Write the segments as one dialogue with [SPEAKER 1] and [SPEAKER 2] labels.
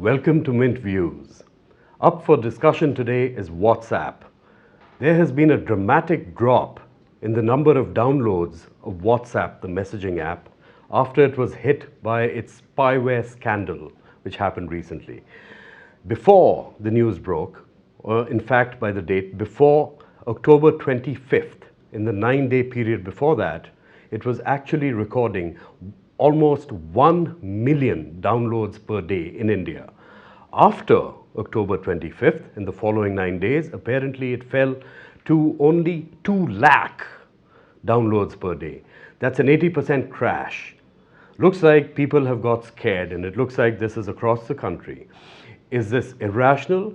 [SPEAKER 1] Welcome to Mint Views. Up for discussion today is WhatsApp. There has been a dramatic drop in the number of downloads of WhatsApp, the messaging app, after it was hit by its spyware scandal, which happened recently. Before the news broke, or in fact by the date before October 25th, in the 9-day period before that, it was actually recording almost 1 million downloads per day in India. After October 25th, in the following 9 days, apparently it fell to only 2 lakh downloads per day. That's an 80% crash. Looks like people have got scared, and it looks like this is across the country. Is this irrational,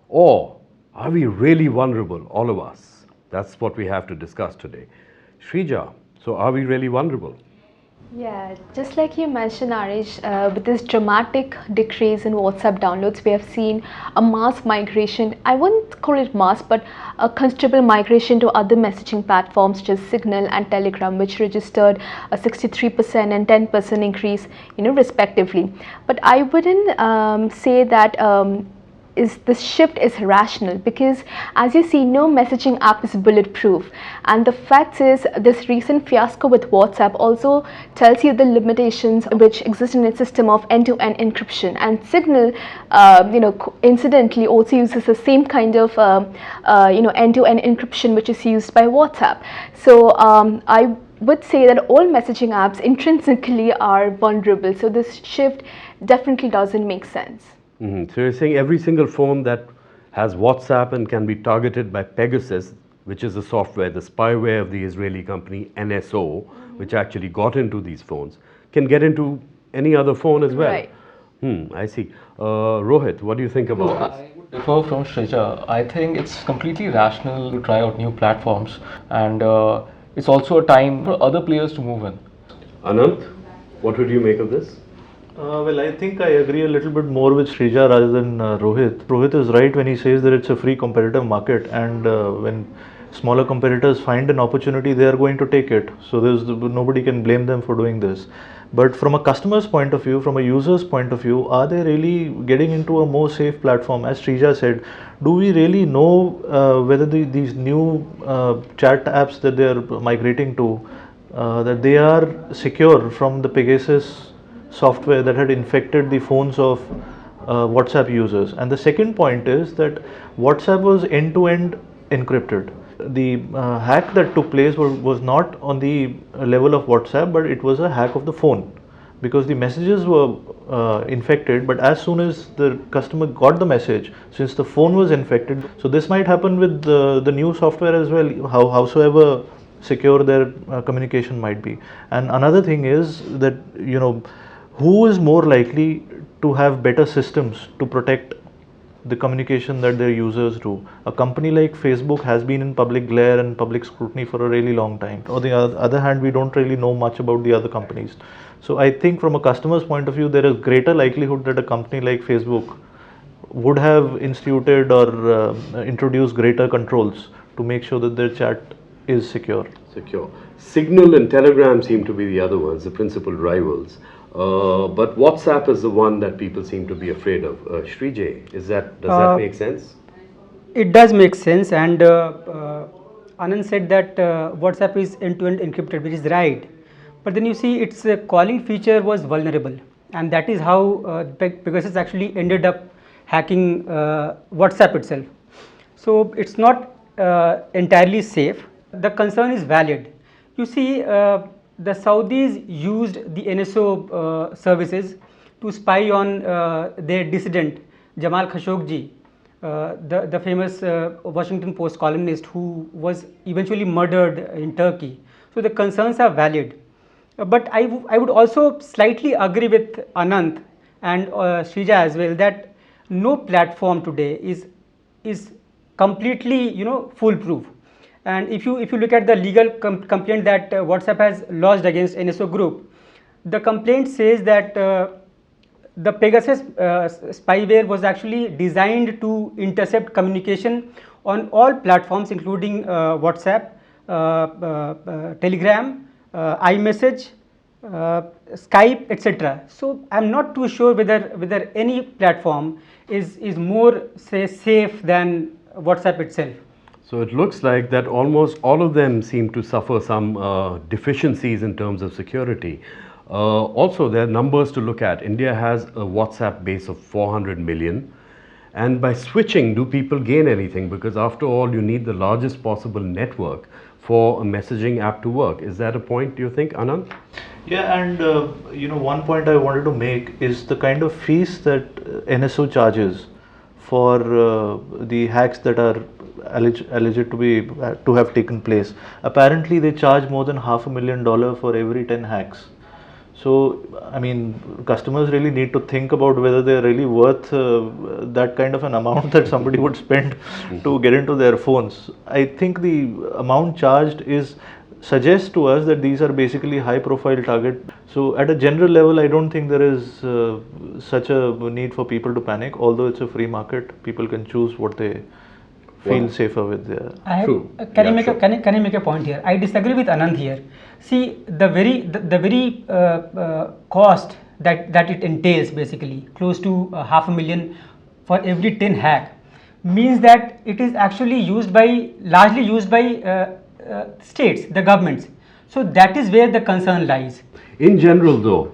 [SPEAKER 1] or are we really vulnerable, all of us? That's what we have to discuss today. Shrija, so are we really vulnerable?
[SPEAKER 2] Yeah, just like you mentioned, Arish, with this dramatic decrease in WhatsApp downloads, we have seen a mass migration. I wouldn't call it mass, but a considerable migration to other messaging platforms such as Signal and Telegram, which registered a 63% and 10% increase, respectively. But I wouldn't say that this shift is rational, because as you see, no messaging app is bulletproof, and the fact is this recent fiasco with WhatsApp also tells you the limitations which exist in its system of end-to-end encryption. And Signal incidentally also uses the same kind of end-to-end encryption which is used by WhatsApp. So I would say that all messaging apps intrinsically are vulnerable, so this shift definitely doesn't make sense.
[SPEAKER 1] So you're saying every single phone that has WhatsApp and can be targeted by Pegasus, which is the software, the spyware of the Israeli company NSO, which actually got into these phones, can get into any other phone as well?
[SPEAKER 2] Right.
[SPEAKER 1] I see. Rohit, what do you think about this?
[SPEAKER 3] I would differ from Shrija. I think it's completely rational to try out new platforms, and it's also a time for other players to move in.
[SPEAKER 1] Anant, what would you make of this?
[SPEAKER 4] Well, I think I agree a little bit more with Shrija rather than Rohit. Rohit is right when he says that it's a free competitive market, and when smaller competitors find an opportunity, they are going to take it. So nobody can blame them for doing this. But from a customer's point of view, from a user's point of view, are they really getting into a more safe platform? As Shrija said, do we really know whether these new chat apps that they are migrating to, that they are secure from the Pegasus software that had infected the phones of WhatsApp users? And the second point is that WhatsApp was end-to-end encrypted. The hack that took place was not on the level of WhatsApp, but it was a hack of the phone, because the messages were infected, but as soon as the customer got the message, since the phone was infected, so this might happen with the new software as well, howsoever secure their communication might be. And another thing is that, who is more likely to have better systems to protect the communication that their users do? A company like Facebook has been in public glare and public scrutiny for a really long time. On the other hand, we don't really know much about the other companies. So I think from a customer's point of view, there is greater likelihood that a company like Facebook would have instituted or introduced greater controls to make sure that their chat is secure.
[SPEAKER 1] Signal and Telegram seem to be the other ones, the principal rivals. But WhatsApp is the one that people seem to be afraid of. Shrija, does that make sense?
[SPEAKER 5] It does make sense, and Anand said that WhatsApp is end-to-end encrypted, which is right. But then you see its calling feature was vulnerable, and that is how Pegasus actually ended up hacking WhatsApp itself. So it's not entirely safe. The concern is valid. You see, the Saudis used the NSO services to spy on their dissident Jamal Khashoggi, the famous Washington Post columnist who was eventually murdered in Turkey. So the concerns are valid. But I would also slightly agree with Anant and Shrija as well, that no platform today is completely foolproof. And if you look at the legal complaint that WhatsApp has lodged against NSO Group, the complaint says that the Pegasus spyware was actually designed to intercept communication on all platforms, including WhatsApp, Telegram, iMessage, Skype, etc. So I'm not too sure whether any platform is more, say, safe than WhatsApp itself.
[SPEAKER 1] So it looks like that almost all of them seem to suffer some deficiencies in terms of security. Also, there are numbers to look at. India has a WhatsApp base of 400 million. And by switching, do people gain anything? Because after all, you need the largest possible network for a messaging app to work. Is that a point, do you think, Anand?
[SPEAKER 4] Yeah, and one point I wanted to make is the kind of fees that NSO charges for the hacks that are alleged to have taken place. Apparently, they charge more than $500,000 for every 10 hacks. So, I mean, customers really need to think about whether they're really worth that kind of an amount that somebody would spend to get into their phones. I think the amount charged suggests to us that these are basically high profile target. So at a general level, I don't think there is such a need for people to panic. Although it's a free market, people can choose what they feel safer with their.
[SPEAKER 1] True.
[SPEAKER 5] Can
[SPEAKER 1] Yeah,
[SPEAKER 5] I make a point here? I disagree with Anand here. See, the very cost that it entails, basically close to $500,000 for every 10 hack, means that it is actually largely used by states, the governments. So that is where the concern lies.
[SPEAKER 1] In general, though,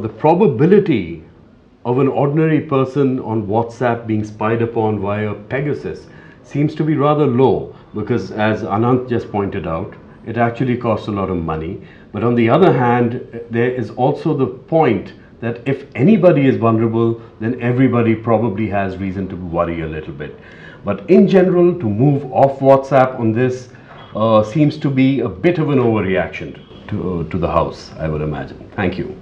[SPEAKER 1] the probability of an ordinary person on WhatsApp being spied upon via Pegasus seems to be rather low because, as Anant just pointed out, it actually costs a lot of money. But on the other hand, there is also the point that if anybody is vulnerable, then everybody probably has reason to worry a little bit. But in general, to move off WhatsApp on this seems to be a bit of an overreaction to the House, I would imagine. Thank you.